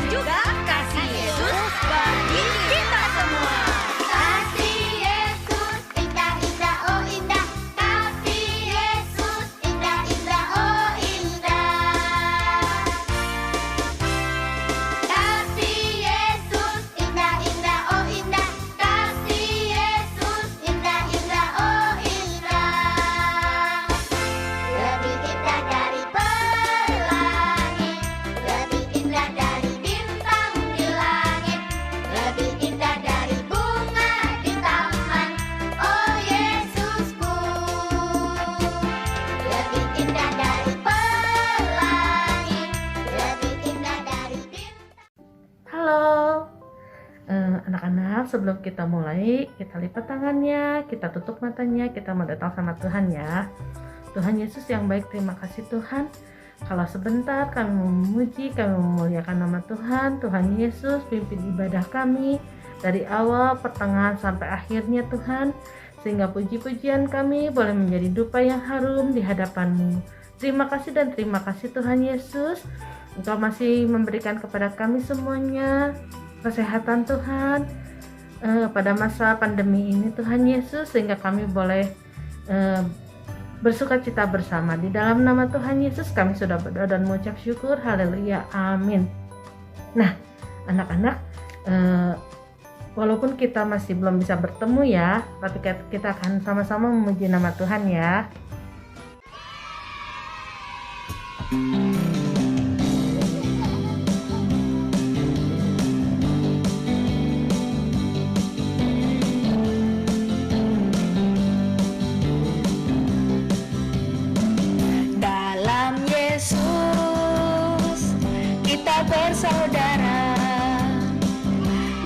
juga kasih Yesus bagi kita semua. Kasih Yesus indah-indah, oh indah. Kasih Yesus indah-indah, oh indah. Kasih Yesus indah-indah, oh indah. Kasih Yesus indah-indah, oh indah. Lebih indah dari pelangi, lebih indah dari bintang di langit, lebih indah dari bunga di taman. Oh Yesusku, lebih indah dari pelangi, lebih indah dari bintang. Halo, anak-anak, sebelum kita mulai, kita lipat tangannya, kita tutup matanya, kita mau datang sama Tuhan ya. Tuhan Yesus yang baik, terima kasih Tuhan. Kalau sebentar kami memuji, kami memuliakan nama Tuhan. Tuhan Yesus, pimpin ibadah kami dari awal, pertengahan, sampai akhirnya Tuhan. Sehingga puji-pujian kami boleh menjadi dupa yang harum di hadapan-Mu. Terima kasih dan terima kasih Tuhan Yesus. Engkau masih memberikan kepada kami semuanya kesehatan Tuhan pada masa pandemi ini Tuhan Yesus, sehingga kami boleh bersuka cita bersama. Di dalam nama Tuhan Yesus kami sudah berdoa dan mengucap syukur. Haleluya, amin. Nah anak-anak, walaupun kita masih belum bisa bertemu ya, tapi kita akan sama-sama memuji nama Tuhan ya. Dalam Yesus kita bersaudara.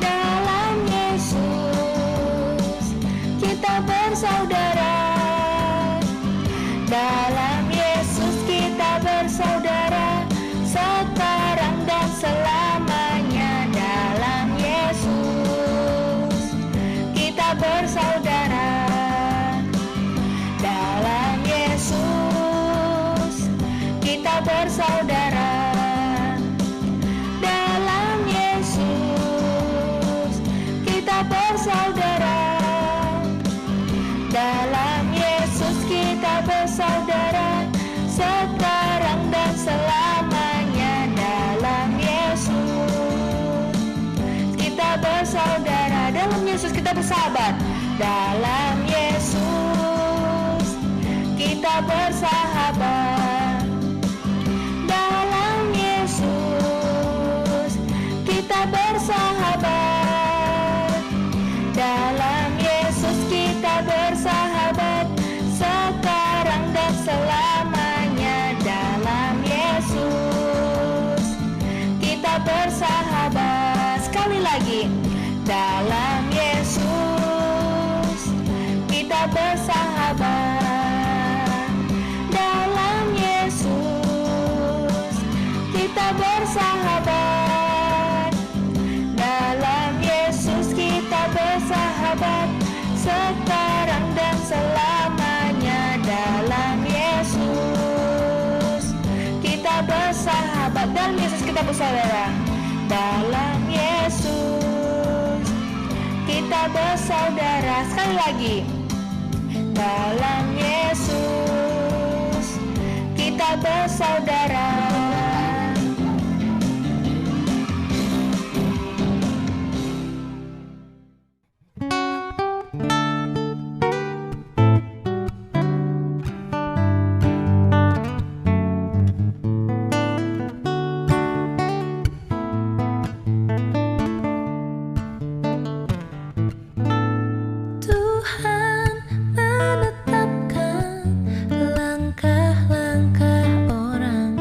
Dalam Yesus kita bersaudara. Dalam Yesus kita bersaudara, sekarang dan selamanya. Dalam Yesus kita bersaudara. Dalam Yesus kita bersaudara. Dalam Yesus kita bersaudara. Dalam Yesus kita bersaudara, sekarang dan selamanya. Dalam Yesus kita bersaudara. Dalam Yesus kita bersahabat. Dalam Yesus kita bersahabat. Dalam Yesus kita bersahabat. Dalam Yesus kita bersahabat, sekarang dan selamanya. Dalam Yesus kita bersahabat. Sekali lagi, dalam Yesus kita bersahabat. Dalam Yesus kita bersahabat. Dalam Yesus kita bersahabat, sekarang dan selamanya. Dalam Yesus kita bersahabat. Dalam Yesus kita bersaudara. Dalam Yesus kita bersaudara. Sekali lagi, dalam Yesus kita bersaudara. Tuhan menetapkan langkah-langkah orang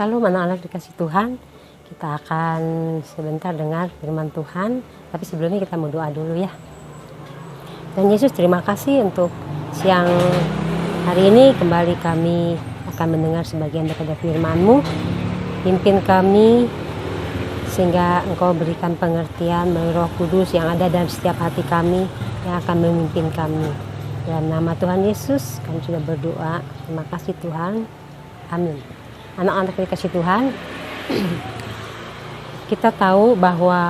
Shalom anak-anak dikasih Tuhan. Kita akan sebentar dengar firman Tuhan, tapi sebelumnya kita mau doa dulu ya. Dan Yesus, terima kasih untuk siang hari ini kembali kami akan mendengar sebagian daripada firman-Mu. Pimpin kami sehingga Engkau berikan pengertian melalui Roh Kudus yang ada dalam setiap hati kami yang akan memimpin kami. Dalam nama Tuhan Yesus kami sudah berdoa. Terima kasih Tuhan. Amin. Anak-anak dikasih Tuhan, kita tahu bahwa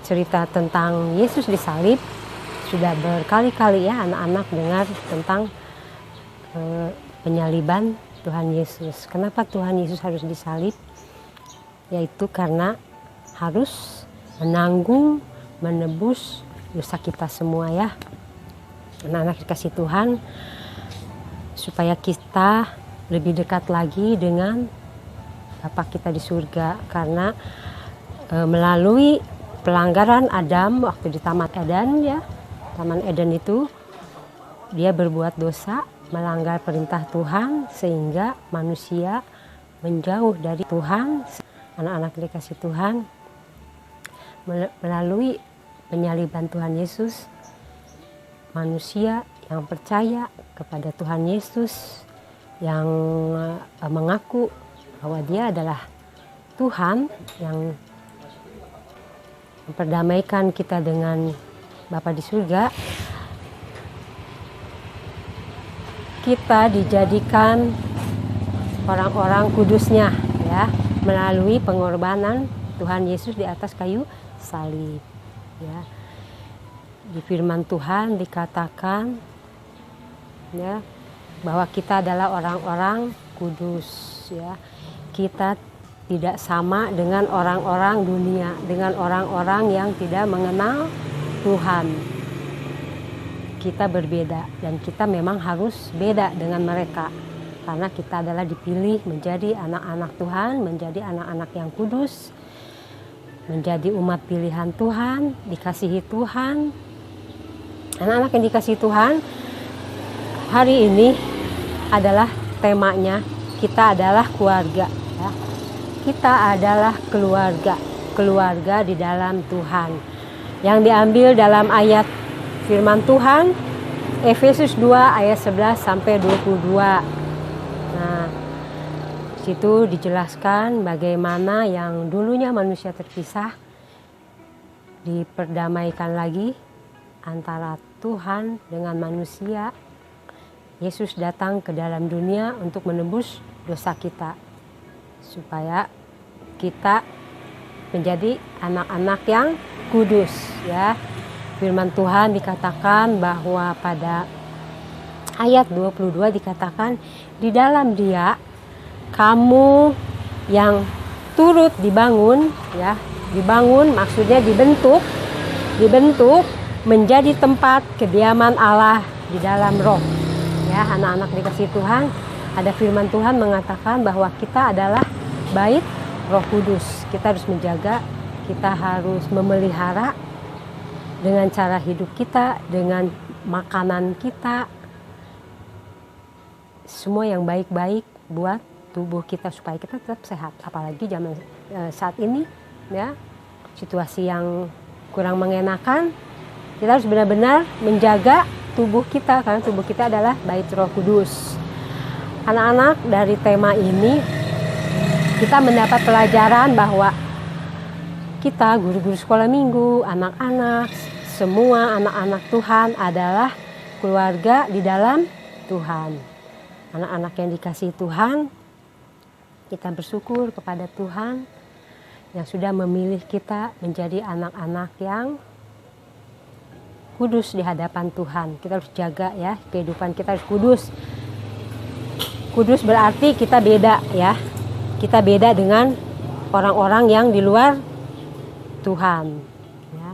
cerita tentang Yesus disalib sudah berkali-kali ya anak-anak dengar tentang penyaliban Tuhan Yesus. Kenapa Tuhan Yesus harus disalib? Yaitu karena harus menanggung, menebus dosa kita semua ya. Anak-anak dikasih Tuhan, supaya kita lebih dekat lagi dengan Bapa kita di surga. Karena melalui pelanggaran Adam waktu di Taman Eden ya, Taman Eden itu dia berbuat dosa, melanggar perintah Tuhan sehingga manusia menjauh dari Tuhan. Anak-anak dikasih Tuhan, melalui penyaliban Tuhan Yesus, manusia yang percaya kepada Tuhan Yesus, yang mengaku bahwa dia adalah Tuhan yang memperdamaikan kita dengan Bapa di surga, kita dijadikan orang-orang kudusnya ya, melalui pengorbanan Tuhan Yesus di atas kayu salib ya. Di firman Tuhan dikatakan ya bahwa kita adalah orang-orang kudus ya. Kita tidak sama dengan orang-orang dunia, dengan orang-orang yang tidak mengenal Tuhan. Kita berbeda dan kita memang harus beda dengan mereka karena kita adalah dipilih menjadi anak-anak Tuhan, menjadi anak-anak yang kudus, menjadi umat pilihan Tuhan, dikasihi Tuhan. Anak-anak yang dikasihi Tuhan, hari ini adalah temanya, kita adalah keluarga ya. Kita adalah keluarga di dalam Tuhan, yang diambil dalam ayat firman Tuhan Efesus 2 ayat 11 sampai 22. Nah, situ dijelaskan bagaimana yang dulunya manusia terpisah diperdamaikan lagi antara Tuhan dengan manusia. Yesus datang ke dalam dunia untuk menebus dosa kita, supaya kita menjadi anak-anak yang kudus ya. Firman Tuhan dikatakan bahwa pada ayat 22 dikatakan, di dalam Dia kamu yang turut dibangun ya. Dibangun maksudnya dibentuk menjadi tempat kediaman Allah di dalam roh. Ya, anak-anak dikasih Tuhan, ada firman Tuhan mengatakan bahwa kita adalah bait Roh Kudus. Kita harus menjaga, kita harus memelihara dengan cara hidup kita, dengan makanan kita, semua yang baik-baik buat tubuh kita supaya kita tetap sehat. Apalagi zaman saat ini ya, situasi yang kurang mengenakan, kita harus benar-benar menjaga tubuh kita karena tubuh kita adalah bait Roh Kudus. Anak-anak, dari tema ini kita mendapat pelajaran bahwa kita guru-guru sekolah minggu, anak-anak, semua anak-anak Tuhan adalah keluarga di dalam Tuhan. Anak-anak yang dikasihi Tuhan, kita bersyukur kepada Tuhan yang sudah memilih kita menjadi anak-anak yang kudus di hadapan Tuhan. Kita harus jaga ya, kehidupan kita harus kudus. Kudus berarti kita beda ya. Kita beda dengan orang-orang yang di luar Tuhan ya.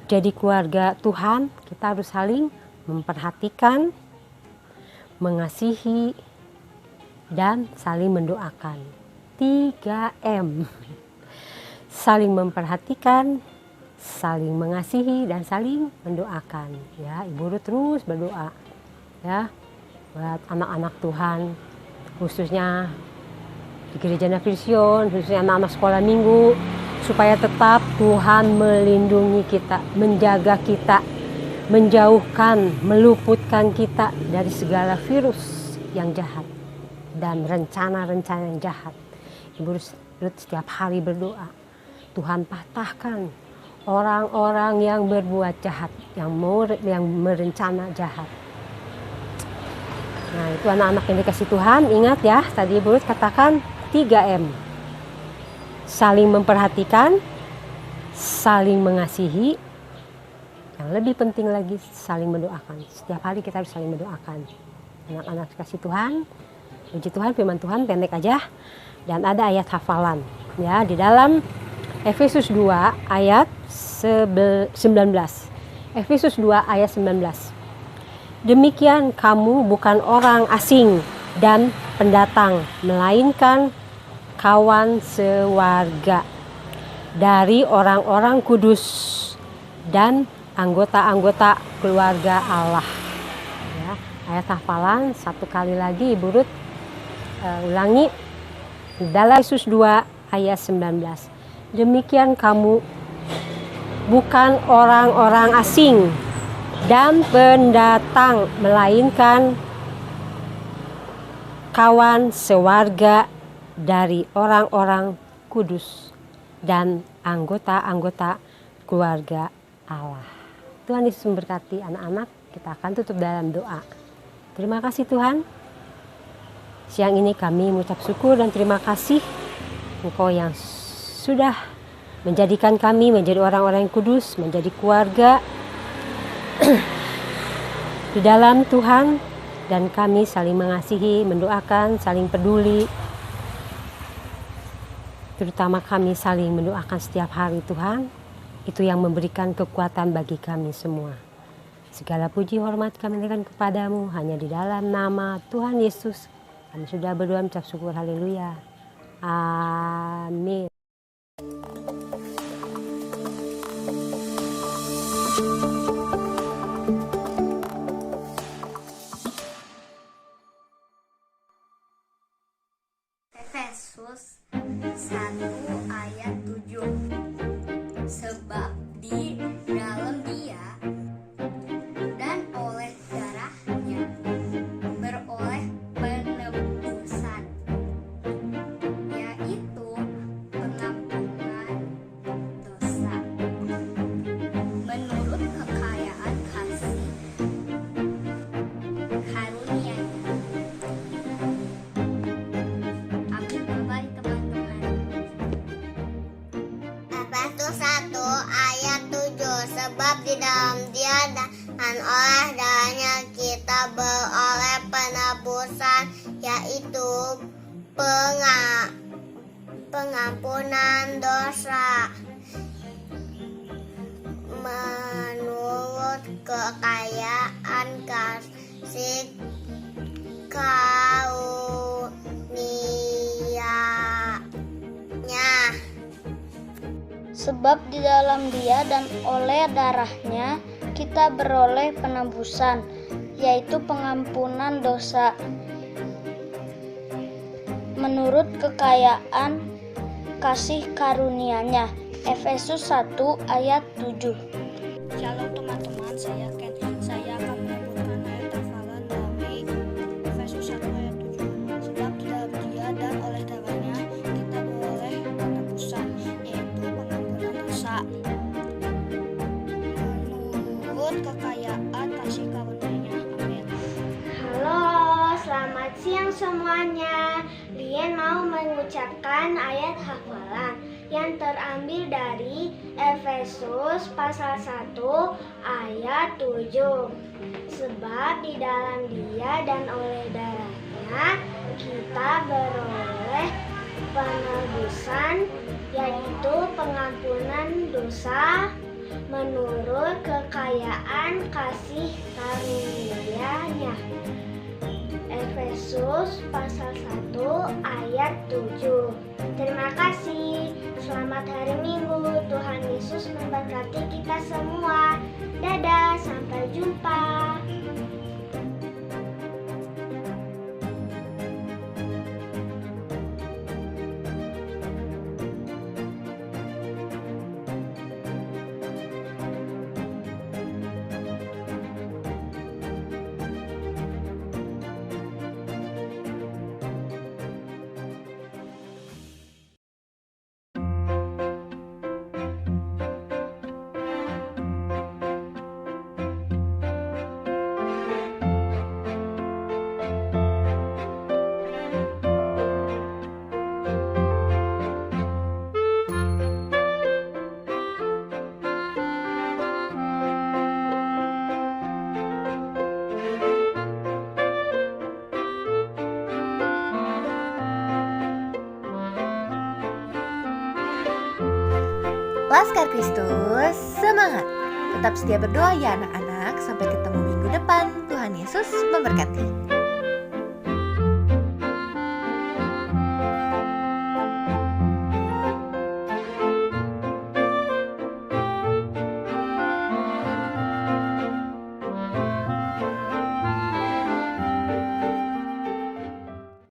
Jadi keluarga Tuhan, kita harus saling memperhatikan, mengasihi, dan saling mendoakan. 3M. Saling memperhatikan, saling mengasihi, dan saling mendoakan ya. Ibu Ruth terus berdoa ya buat anak-anak Tuhan, khususnya di Gereja Navision, khususnya anak-anak sekolah minggu, supaya tetap Tuhan melindungi kita, menjaga kita, menjauhkan, meluputkan kita dari segala virus yang jahat dan rencana-rencana yang jahat. Ibu Ruth setiap hari berdoa, Tuhan patahkan orang-orang yang berbuat jahat, yang merencana jahat. Nah, itu anak-anak yang dikasih Tuhan, ingat ya, tadi Ibu Ruth katakan 3M. Saling memperhatikan, saling mengasihi, yang lebih penting lagi saling mendoakan. Setiap hari kita harus saling mendoakan. Anak-anak kasih Tuhan, puji Tuhan, firman Tuhan pendek aja, dan ada ayat hafalan. Ya, di dalam Efesus 2 ayat 19. Efesus 2 ayat 19. Demikian kamu bukan orang asing dan pendatang, melainkan kawan sewarga dari orang-orang kudus dan anggota-anggota keluarga Allah. Ya, ayat hafalan satu kali lagi Ibu Ruth ulangi, dalam Efesus 2 ayat 19. Demikian kamu bukan orang-orang asing dan pendatang, melainkan kawan sewarga dari orang-orang kudus dan anggota-anggota keluarga Allah. Tuhan Yesus memberkati anak-anak. Kita akan tutup dalam doa. Terima kasih Tuhan. Siang ini kami mengucap syukur dan terima kasih Engkau yang sudah menjadikan kami menjadi orang-orang yang kudus, menjadi keluarga di dalam Tuhan, dan kami saling mengasihi, mendoakan, saling peduli. Terutama kami saling mendoakan setiap hari Tuhan. Itu yang memberikan kekuatan bagi kami semua. Segala puji hormat kami berikan kepadamu hanya di dalam nama Tuhan Yesus. Kami sudah berdoa mengucap syukur, haleluya. Amin. Efesus 1 ayat 7. Sebab di dalam Dia dan oleh darahnya beroleh penebusan, yaitu pengampunan dosa, menurut kekayaan kasih karunia-Nya. Amin. Kembali teman-teman. Efesus 1 ayat 7. Sebab di dalam Dia dan oleh darahnya kita beroleh penebusan, yaitu pengampunan dosa, menurut kekayaan kasih karunia-Nya. Sebab di dalam Dia dan oleh darahnya kita beroleh penebusan, yaitu pengampunan dosa, menurut kekayaan kasih karunia-Nya. Efesus 1 ayat 7. Shalom teman-teman, saya Ken. Saya akan menyebutkan ayat hafalan dari Efesus 1 ayat 7. Sebab di dalam Dia dan oleh darahnya kita beroleh penebusan, yaitu pengampunan dosa, menurut kekayaan kasih karunia-Nya. Amin. Halo, selamat siang semuanya. Lien mau mengucapkan ayat hafalan yang terambil dari Efesus pasal 1 ayat 7. Sebab di dalam Dia dan oleh darahnya kita beroleh penebusan, yaitu pengampunan dosa, menurut kekayaan kasih karunia-Nya. Efesus pasal 1 ayat 7. Terima kasih. Selamat hari Minggu. Tuhan Yesus memberkati kita semua. Dadah, sampai jumpa. Laskar Kristus, semangat! Tetap setia berdoa ya anak-anak. Sampai ketemu minggu depan. Tuhan Yesus memberkati.